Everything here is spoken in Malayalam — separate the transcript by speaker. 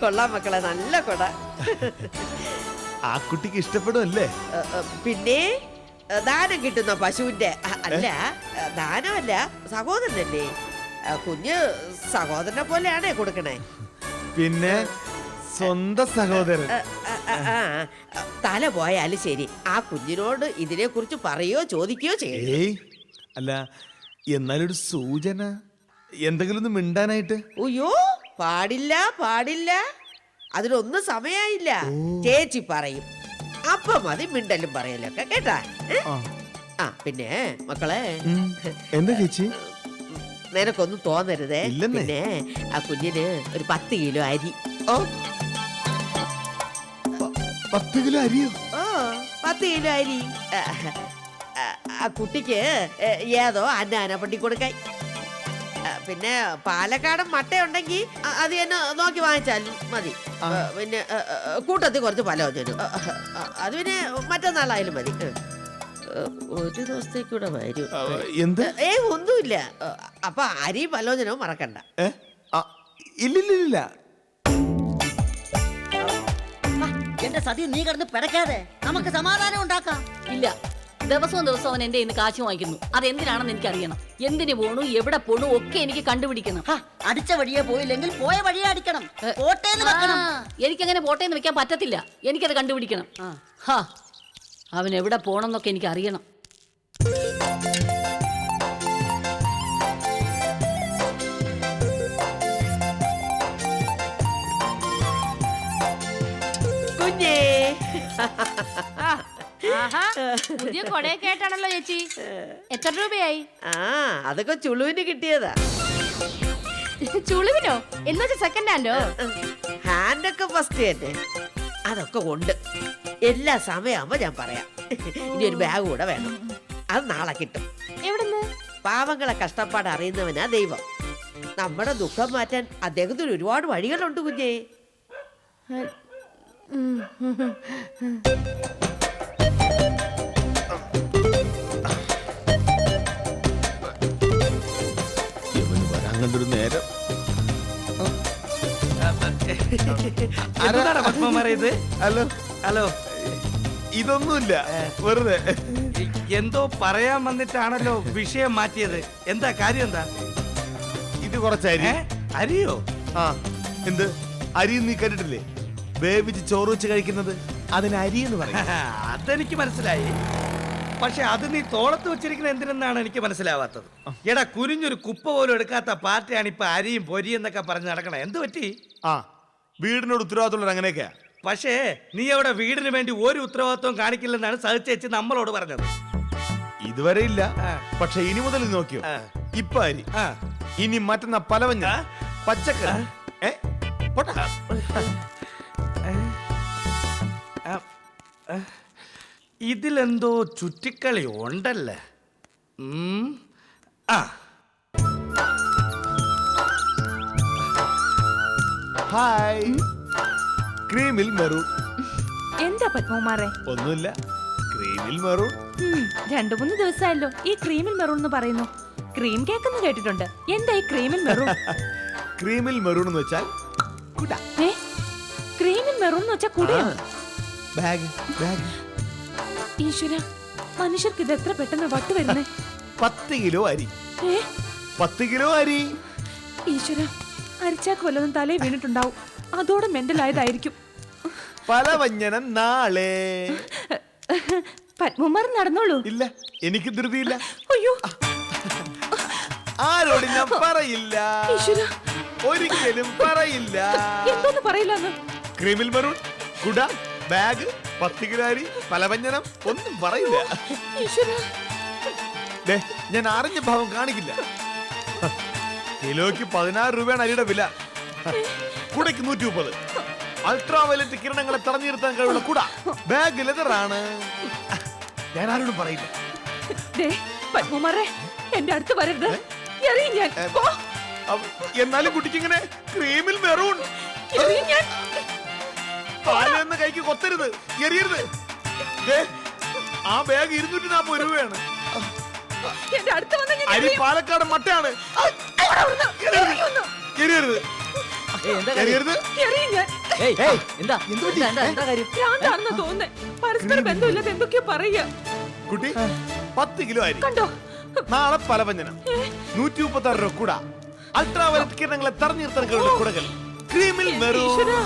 Speaker 1: കൊള്ളാം മക്കളെ, നല്ല കൊട.
Speaker 2: ആ കുട്ടിക്ക് ഇഷ്ടപ്പെടുമല്ലേ?
Speaker 1: പിന്നെ ദാനം കിട്ടുന്ന പശുവിന്റെ അല്ല, ദാനമല്ല, സഹോദരനല്ലേ. കുഞ്ഞ് സഹോദരനെ പോലെയാണേ കൊടുക്കണേ.
Speaker 2: പിന്നെ സ്വന്തം സഹോദരൻ.
Speaker 1: തല പോയാലും ശരി, ആ കുഞ്ഞിനോട് ഇതിനെ കുറിച്ച് പറയോ ചോദിക്കുകയോ ചെയ്യും.
Speaker 2: അല്ല, എന്നാലൊരു സൂചന, എന്തെങ്കിലും ഒന്ന് മിണ്ടാനായിട്ട്.
Speaker 1: അയ്യോ, പാടില്ല പാടില്ല, അതിനൊന്നും സമയായില്ല. ചേച്ചി പറയും, അപ്പൊ മതി മിണ്ടലും പറയലൊക്കെ, കേട്ടാ? പിന്നെ മക്കളെ,
Speaker 2: എന്താ ചേച്ചി?
Speaker 1: നിനക്കൊന്നും തോന്നരുതേ. പിന്നെ ആ കുഞ്ഞിന് ഒരു 10 കിലോ അരി.
Speaker 2: 10 കിലോ അരിയോ?
Speaker 1: 10 കിലോ അരി ആ കുട്ടിക്ക് ഏതോ അന്നാനപ്പട്ടി കൊടുക്കായി. പിന്നെ പാലക്കാടൻ മട്ടയുണ്ടെങ്കിൽ അത് തന്നെ നോക്കി വാങ്ങിച്ചാലും മതി. പിന്നെ കൂട്ടത്തിൽ കുറച്ച് പലവ്യഞ്ജനം, അത് പിന്നെ മറ്റന്നാളായാലും മതി. ഒരു ദിവസത്തേക്കൂടെ വരും. ഒന്നുമില്ല. അപ്പൊ അരി പലവ്യഞ്ജനവും മറക്കണ്ട.
Speaker 2: ഇല്ലില്ല.
Speaker 3: എന്റെ സതി, നീ കിടന്ന് പിടക്കാതെ നമുക്ക് സമാധാനം ഉണ്ടാക്കാം.
Speaker 4: ഇല്ല, ദിവസവും അവൻ എന്റെ ഇന്ന് കാശ് വാങ്ങിക്കുന്നു. അതെന്തിനാണെന്ന് എനിക്കറിയണം. എന്തിനു പോണു, എവിടെ പോണു ഒക്കെ എനിക്ക് കണ്ടുപിടിക്കണം.
Speaker 3: അടിച്ച വഴിയെ പോയില്ലെങ്കിൽ പോയ വഴിയെ അടിക്കണം. പോട്ടേന്ന് വെക്കണം.
Speaker 4: എനിക്കങ്ങനെ പോട്ടേന്ന് വെക്കാൻ പറ്റത്തില്ല. എനിക്കത് കണ്ടുപിടിക്കണം. അവൻ എവിടെ പോണെന്നൊക്കെ എനിക്ക് അറിയണം.
Speaker 1: കുഞ്ഞേ,
Speaker 5: പുതിയ കൊടയൊക്കെ ആയിട്ടാണല്ലോ ചേച്ചി. എത്ര രൂപയായി?
Speaker 1: അതൊക്കെ ചുളുവിന് കിട്ടിയതാ.
Speaker 5: ചുളുവിനോ? എന്ന് വെച്ചാൽ സെക്കൻഡ് ഹാൻഡോ?
Speaker 1: ഹാൻഡൊക്കെ ഫസ്റ്റ് തന്നെ. അതൊക്കെ ഉണ്ട്. എല്ലാ സമയമാകുമ്പോ ഞാൻ പറയാം. ഇനി ഒരു ബാഗ് കൂടെ വേണം. അത് നാളെ കിട്ടും.
Speaker 5: എവിടുന്ന്?
Speaker 1: പാവങ്ങളെ കഷ്ടപ്പാട് അറിയുന്നവനാ ദൈവം. നമ്മുടെ ദുഃഖം മാറ്റാൻ അദ്ദേഹത്തിന് ഒരുപാട് വഴികളുണ്ട് കുഞ്ഞേ.
Speaker 2: വരാങ്ങണ്ടൊരു നേരം.
Speaker 6: ഹലോ ഹലോ,
Speaker 2: ഇതൊന്നുമില്ല, വെറുതെ
Speaker 6: എന്തോ പറയാൻ വന്നിട്ടാണല്ലോ വിഷയം മാറ്റിയത്. എന്താ കാര്യം? എന്താ
Speaker 2: ഇത്? കുറച്ച് അരി.
Speaker 6: അരിയോ?
Speaker 2: എന്ത് അരി? നീ കണ്ടിട്ടില്ലേ വേവിച്ച് ചോറ് വെച്ച് കഴിക്കുന്നത്? അതിന് അരി എന്ന് പറയും.
Speaker 6: അതെനിക്ക് മനസ്സിലായി. പക്ഷെ അത് നീ തോളത്ത് വെച്ചിരിക്കുന്ന എന്തിനെന്നാണ് എനിക്ക് മനസ്സിലാവാത്തത്. എടാ, കുനിഞ്ഞൊരു കുപ്പ പോലും എടുക്കാത്ത പാർട്ടിയാണ് ഇപ്പൊ അരിയും പൊരിയും എന്നൊക്കെ പറഞ്ഞ് നടക്കണേ. എന്ത് പറ്റി?
Speaker 2: വീടിനോട് ഉത്തരവാദിത്തമുള്ള അങ്ങനെയൊക്കെയാ.
Speaker 6: പക്ഷേ നീ അവിടെ വീടിന് വേണ്ടി ഒരു ഉത്തരവാദിത്വം കാണിക്കില്ലെന്നാണ് സഹിച്ചേച്ചി നമ്മളോട് പറഞ്ഞത്.
Speaker 2: ഇതുവരെ ഇല്ല, പക്ഷെ ഇനി മുതൽ നോക്കിയോ. ഇപ്പൊ അരി, ഇനി മറ്റന്നാ പലവഞ്ഞ പച്ചക്കറി.
Speaker 6: ഇതിലെന്തോ ചുറ്റിക്കളി ഉണ്ടല്ലേ.
Speaker 2: ഹായ്, ക്രീമിൽ മെറൂൺ.
Speaker 5: എന്താ പത്മകുമാറേ?
Speaker 2: ഒന്നുമില്ല, ക്രീമിൽ മെറൂൺ.
Speaker 5: 2-3 ദിവസമായല്ലോ ഈ ക്രീമിൽ മെറൂൺ എന്ന് പറയുന്നു. ക്രീം കേക്ക് എന്ന് കേട്ടിട്ടുണ്ട്. എന്താ ഈ ക്രീമിൽ മെറൂൺ?
Speaker 2: ക്രീമിൽ മെറൂൺ എന്ന് വെച്ചാൽ കുട.
Speaker 5: ക്രീമിൽ മെറൂൺ എന്ന് വെച്ചാൽ കുടയോ?
Speaker 2: ബാഗ്.
Speaker 5: ഈശ്വര, മനുഷ്യർക്ക് ഇത് എത്ര പെട്ടെന്ന് വട്ട് വരുന്നേ.
Speaker 2: 10 കിലോ അരി. 10 കിലോ അരി.
Speaker 5: ഈശ്വര, അരിച്ചാക്ക് വല്ലതും തലേ വീണിട്ടുണ്ടാവും. അതോടെ മെന്റലായതായിരിക്കും.
Speaker 2: പലവഞ്ഞനം നാളെ.
Speaker 5: പത്മകുമാർ നടന്നോളൂ.
Speaker 2: ഇല്ല, എനിക്ക് ധൃതിയില്ല.
Speaker 5: അയ്യോ,
Speaker 2: ആരോട് ഞാൻ പറയില്ല.
Speaker 5: ഈശ്വര,
Speaker 2: ഒരിക്കലും പറയില്ല.
Speaker 5: എന്തോന്ന് പറയില്ലെന്ന്?
Speaker 2: ക്രീമിൽ മെറൂൺ, കുട, ബാഗ്, 10 കിലോ അരി, പലവഞ്ഞനം, ഒന്നും പറയില്ല. ഞാൻ അറിഞ്ഞ ഭാവം കാണിക്കില്ല. കിലോയ്ക്ക് 16 രൂപയാണ് അരിയുടെ വില. കുടയ്ക്ക് 130. അൾട്രാ വയലറ്റ് കിരണങ്ങളെ തടഞ്ഞു നിർത്താൻ കഴിവുള്ള കുട. ബാഗ് ലെതറാണ്. ഞാൻ ആരോടും പറയില്ല.
Speaker 5: പത്മകുമാറേ, എന്റെ അടുത്ത് വരരുത്.
Speaker 2: എന്നാലും കുട്ടിക്ക് ഇങ്ങനെ ക്രീമിൽ മെറൂൺ പാലെന്ന കൈക്ക് കൊത്തരുത്, എറിയരുത്. ആ ബാഗ് 240 രൂപയാണ്. അരി പാലക്കാട് മട്ടയാണ്. എറിയരുത്. എറിയരുത്.
Speaker 5: എറിയും ഞാൻ. ഭ്രാന്താണെന്ന് തോന്നുന്നേ. പരസ്പര ബന്ധമില്ലാതെ എന്തൊക്കെയോ പറയുക.
Speaker 2: കുട്ടി 10 കിലോ അരി,
Speaker 5: കണ്ടോ?
Speaker 2: നാളെ പലവ്യഞ്ജനം, 136 രൂപ കൂട, അൾട്രാവയലറ്റ് കിരണങ്ങളെ തടഞ്ഞു നിർത്താൻ കഴിവുള്ള കുടകൾ, ക്രീമിൽ മെറൂൺ.
Speaker 5: ഈശ്വരാ.